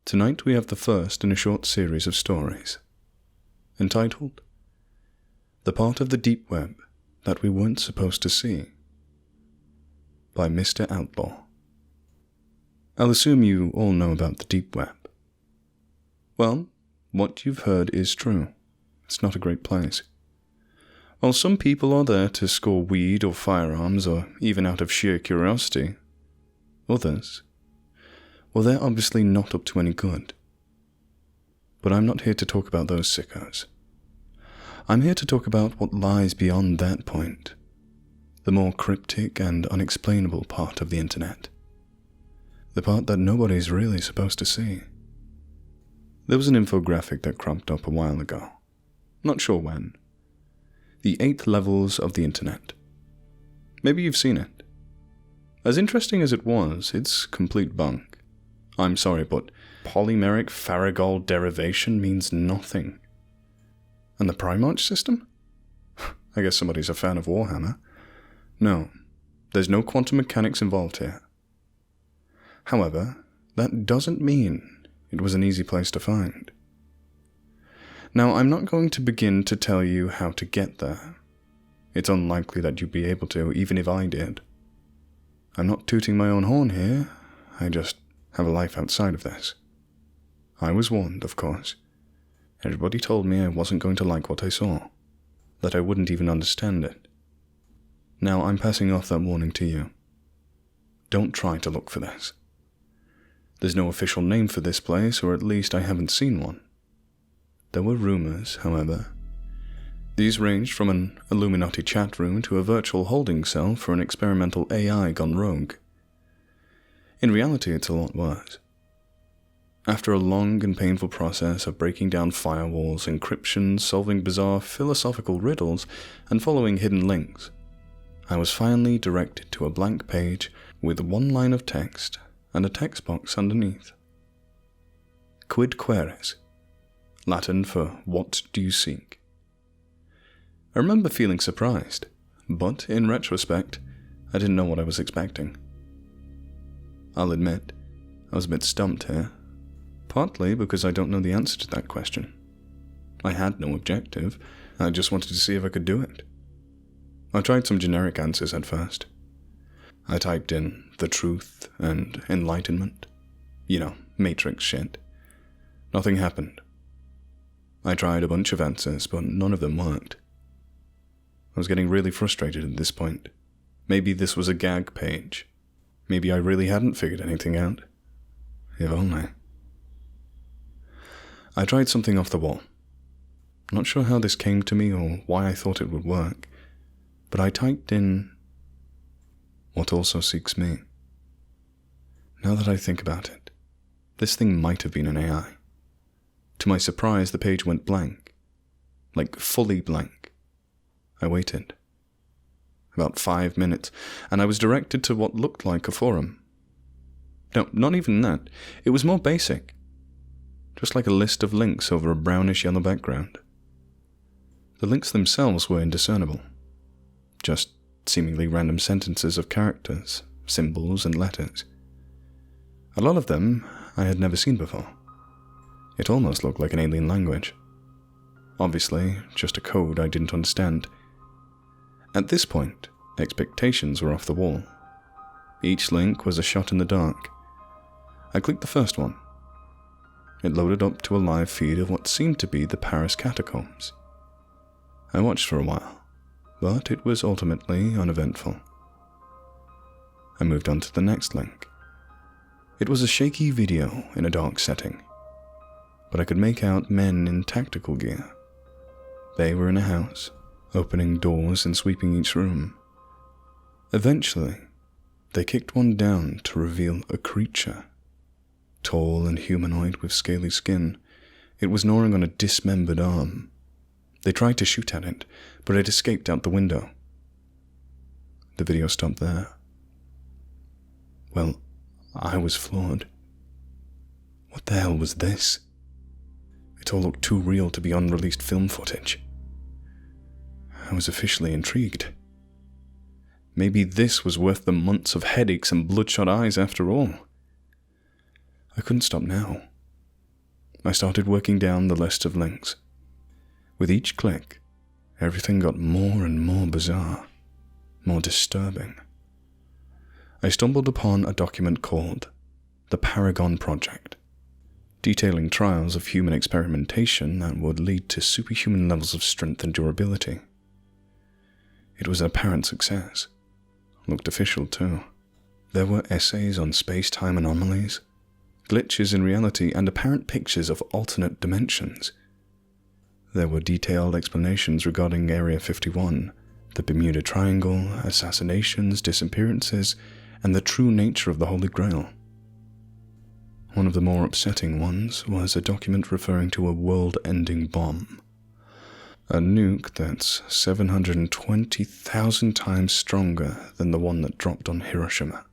Tonight we have the first in a short series of stories, entitled The Part of the Deep Web That We Weren't Supposed to See, by Mr. Outlaw. I'll assume you all know about the deep web. Well, what you've heard is true. It's not a great place. While some people are there to score weed or firearms, or even out of sheer curiosity, others, well, they're obviously not up to any good. But I'm not here to talk about those sickos. I'm here to talk about what lies beyond that point, the more cryptic and unexplainable part of the internet. The part that nobody's really supposed to see. There was an infographic that cropped up a while ago. Not sure when. The 8 levels of the internet. Maybe you've seen it. As interesting as it was, it's complete bunk. I'm sorry, but polymeric Faragol derivation means nothing. And the Primarch system? I guess somebody's a fan of Warhammer. No, there's no quantum mechanics involved here. However, that doesn't mean it was an easy place to find. Now, I'm not going to begin to tell you how to get there. It's unlikely that you'd be able to, even if I did. I'm not tooting my own horn here, I just have a life outside of this. I was warned, of course. Everybody told me I wasn't going to like what I saw, that I wouldn't even understand it. Now I'm passing off that warning to you. Don't try to look for this. There's no official name for this place, or at least I haven't seen one. There were rumors, however. These ranged from an Illuminati chat room to a virtual holding cell for an experimental AI gone rogue. In reality, it's a lot worse. After a long and painful process of breaking down firewalls, encryptions, solving bizarre philosophical riddles, and following hidden links, I was finally directed to a blank page with one line of text and a text box underneath. Quid queris, Latin for what do you seek? I remember feeling surprised, but in retrospect, I didn't know what I was expecting. I'll admit, I was a bit stumped here, partly because I don't know the answer to that question. I had no objective, I just wanted to see if I could do it. I tried some generic answers at first. I typed in the truth and enlightenment. Matrix shit. Nothing happened. I tried a bunch of answers, but none of them worked. I was getting really frustrated at this point. Maybe this was a gag page. Maybe I really hadn't figured anything out. If only. I tried something off the wall. Not sure how this came to me or why I thought it would work, but I typed in, what also seeks me. Now that I think about it, this thing might have been an AI. To my surprise, the page went blank. Like, fully blank. I waited. About 5 minutes, and I was directed to what looked like a forum. No, not even that. It was more basic. Just like a list of links over a brownish-yellow background. The links themselves were indiscernible. Just seemingly random sentences of characters, symbols, and letters. A lot of them I had never seen before. It almost looked like an alien language. Obviously, just a code I didn't understand. At this point, expectations were off the wall. Each link was a shot in the dark. I clicked the first one. It loaded up to a live feed of what seemed to be the Paris catacombs. I watched for a while, but it was ultimately uneventful. I moved on to the next link. It was a shaky video in a dark setting, but I could make out men in tactical gear. They were in a house, opening doors and sweeping each room. Eventually, they kicked one down to reveal a creature. Tall and humanoid with scaly skin, it was gnawing on a dismembered arm. They tried to shoot at it, but it escaped out the window. The video stopped there. Well, I was floored. What the hell was this? It all looked too real to be unreleased film footage. I was officially intrigued. Maybe this was worth the months of headaches and bloodshot eyes after all. I couldn't stop now. I started working down the list of links. With each click, everything got more and more bizarre, more disturbing. I stumbled upon a document called the Paragon Project, detailing trials of human experimentation that would lead to superhuman levels of strength and durability. It was an apparent success. Looked official too. There were essays on space-time anomalies, glitches in reality, and apparent pictures of alternate dimensions. There were detailed explanations regarding Area 51, the Bermuda Triangle, assassinations, disappearances, and the true nature of the Holy Grail. One of the more upsetting ones was a document referring to a world-ending bomb. A nuke that's 720,000 times stronger than the one that dropped on Hiroshima.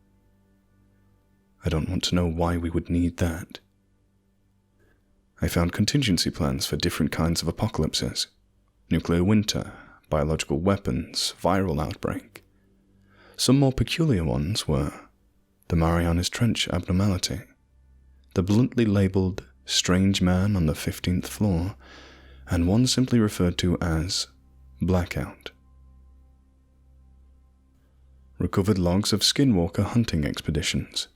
I don't want to know why we would need that. I found contingency plans for different kinds of apocalypses. Nuclear winter, biological weapons, viral outbreak. Some more peculiar ones were the Marianas Trench abnormality, the bluntly labelled strange man on the 15th floor, and one simply referred to as blackout. Recovered logs of skinwalker hunting expeditions.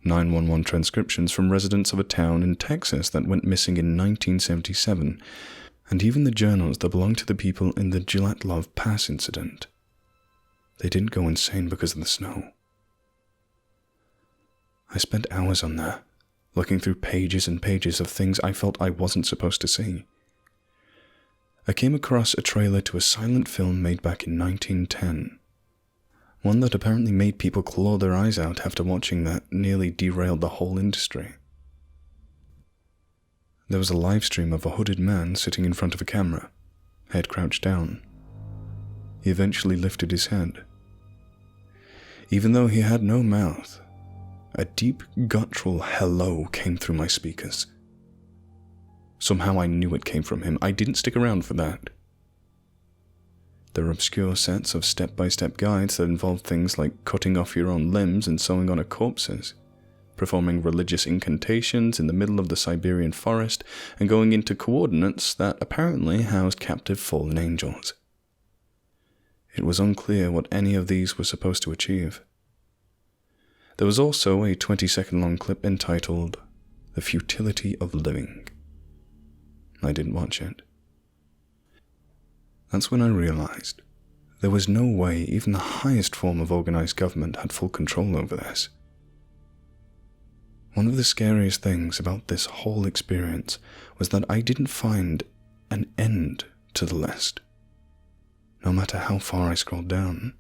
911 transcriptions from residents of a town in Texas that went missing in 1977, and even the journals that belonged to the people in the Gilatlov Pass incident. They didn't go insane because of the snow. I spent hours on there, looking through pages and pages of things I felt I wasn't supposed to see. I came across a trailer to a silent film made back in 1910. One that apparently made people claw their eyes out after watching that nearly derailed the whole industry. There was a live stream of a hooded man sitting in front of a camera, head crouched down. He eventually lifted his head. Even though he had no mouth, a deep guttural hello came through my speakers. Somehow I knew it came from him. I didn't stick around for that. There are obscure sets of step-by-step guides that involve things like cutting off your own limbs and sewing on corpses, performing religious incantations in the middle of the Siberian forest, and going into coordinates that apparently housed captive fallen angels. It was unclear what any of these were supposed to achieve. There was also a 20-second-long clip entitled The Futility of Living. I didn't watch it. That's when I realized there was no way even the highest form of organized government had full control over this. One of the scariest things about this whole experience was that I didn't find an end to the list, no matter how far I scrolled down.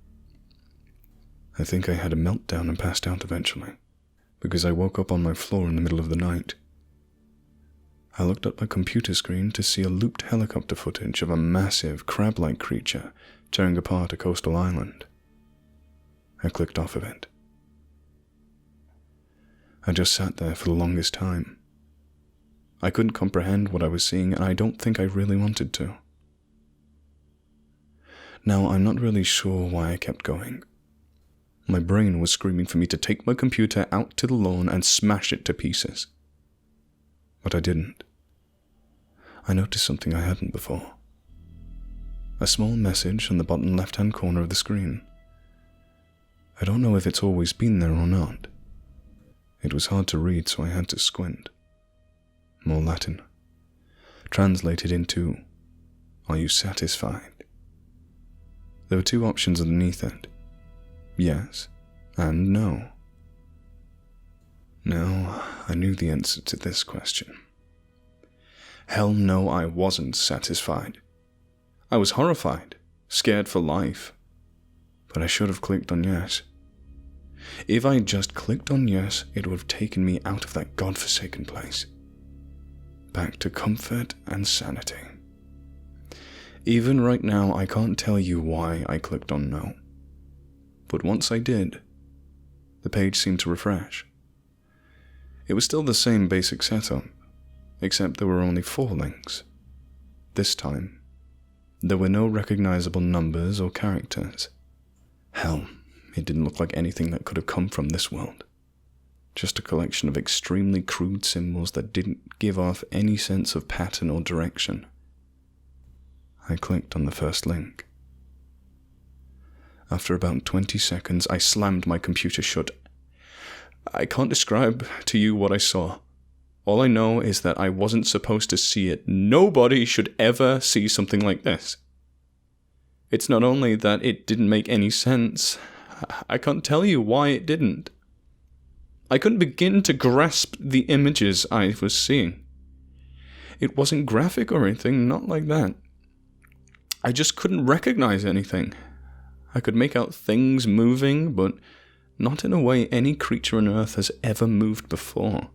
I think I had a meltdown and passed out eventually, because I woke up on my floor in the middle of the night. I looked at my computer screen to see a looped helicopter footage of a massive, crab-like creature tearing apart a coastal island. I clicked off of it. I just sat there for the longest time. I couldn't comprehend what I was seeing, and I don't think I really wanted to. Now, I'm not really sure why I kept going. My brain was screaming for me to take my computer out to the lawn and smash it to pieces. But I didn't. I noticed something I hadn't before. A small message on the bottom left-hand corner of the screen. I don't know if it's always been there or not. It was hard to read, so I had to squint. More Latin. Translated into, "Are you satisfied?" There were two options underneath it. Yes and no. Now, I knew the answer to this question. Hell no, I wasn't satisfied. I was horrified, scared for life. But I should have clicked on yes. If I had just clicked on yes, it would have taken me out of that godforsaken place. Back to comfort and sanity. Even right now, I can't tell you why I clicked on no. But once I did, the page seemed to refresh. It was still the same basic setup, except there were only 4 links. This time, there were no recognizable numbers or characters. Hell, it didn't look like anything that could have come from this world. just a collection of extremely crude symbols that didn't give off any sense of pattern or direction. I clicked on the first link. After about 20 seconds, I slammed my computer shut. I can't describe to you what I saw. All I know is that I wasn't supposed to see it. Nobody should ever see something like this. It's not only that it didn't make any sense, I can't tell you why it didn't. I couldn't begin to grasp the images I was seeing. It wasn't graphic or anything, not like that. I just couldn't recognize anything. I could make out things moving, but not in a way any creature on Earth has ever moved before.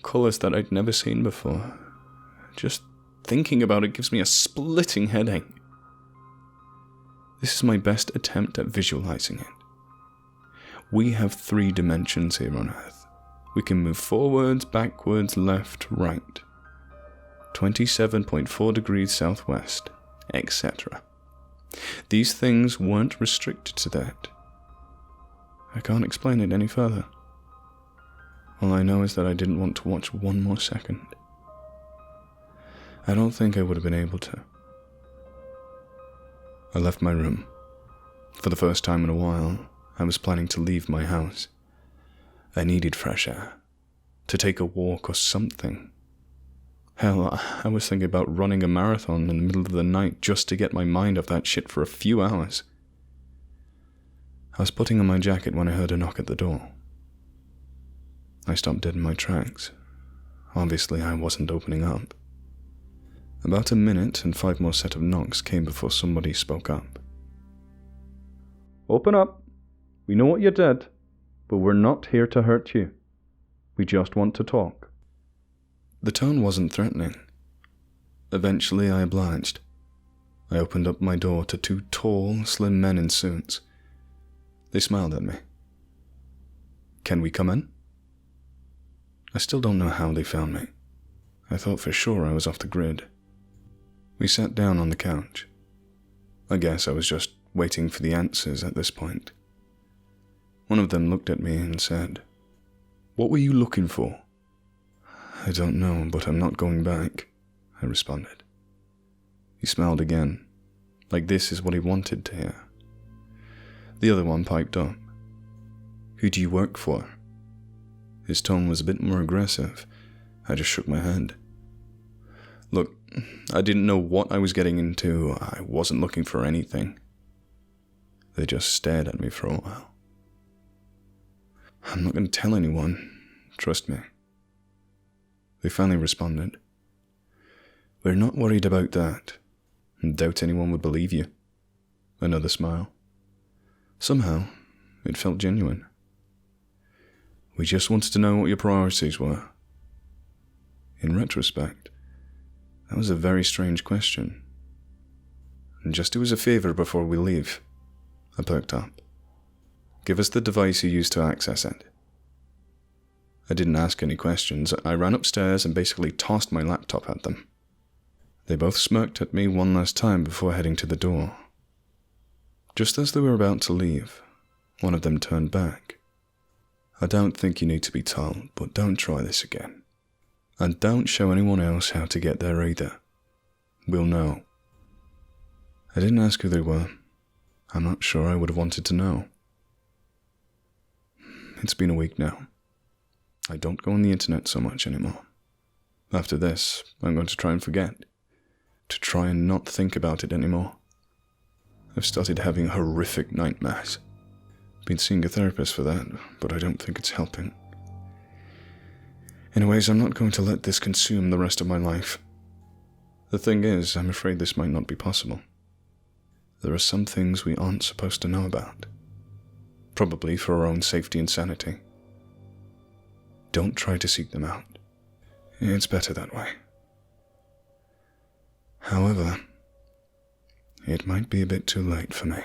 Colors that I'd never seen before. Just thinking about it gives me a splitting headache. This is my best attempt at visualizing it. We have 3 dimensions here on Earth. We can move forwards, backwards, left, right. 27.4 degrees southwest, etc. These things weren't restricted to that. I can't explain it any further. All I know is that I didn't want to watch one more second. I don't think I would have been able to. I left my room. For the first time in a while, I was planning to leave my house. I needed fresh air, to take a walk or something. Hell, I was thinking about running a marathon in the middle of the night just to get my mind off that shit for a few hours. I was putting on my jacket when I heard a knock at the door. I stopped dead in my tracks. Obviously, I wasn't opening up. About a minute and 5 more set of knocks came before somebody spoke up. "Open up. We know what you did, but we're not here to hurt you. We just want to talk." The tone wasn't threatening. Eventually, I obliged. I opened up my door to 2 tall, slim men in suits. They smiled at me. "Can we come in?" I still don't know how they found me. I thought for sure I was off the grid. We sat down on the couch. I guess I was just waiting for the answers at this point. One of them looked at me and said, "What were you looking for?" "I don't know, but I'm not going back," I responded. He smiled again, like this is what he wanted to hear. The other one piped up. "Who do you work for?" His tone was a bit more aggressive. I just shook my head. Look, I didn't know what I was getting into. I wasn't looking for anything. They just stared at me for a while. "I'm not going to tell anyone. Trust me." They finally responded. "We're not worried about that. Doubt anyone would believe you." Another smile. Somehow, it felt genuine. "We just wanted to know what your priorities were." In retrospect, that was a very strange question. "Just do us a favor before we leave." I perked up. "Give us the device you used to access it." I didn't ask any questions. I ran upstairs and basically tossed my laptop at them. They both smirked at me one last time before heading to the door. Just as they were about to leave, one of them turned back. "I don't think you need to be told, but don't try this again. And don't show anyone else how to get there either. We'll know." I didn't ask who they were. I'm not sure I would have wanted to know. It's been a week now. I don't go on the internet so much anymore. After this, I'm going to try and forget. To try and not think about it anymore. I've started having horrific nightmares. Been seeing a therapist for that, but I don't think it's helping. Anyways, I'm not going to let this consume the rest of my life. The thing is, I'm afraid this might not be possible. There are some things we aren't supposed to know about. Probably for our own safety and sanity. Don't try to seek them out. It's better that way. However, it might be a bit too late for me.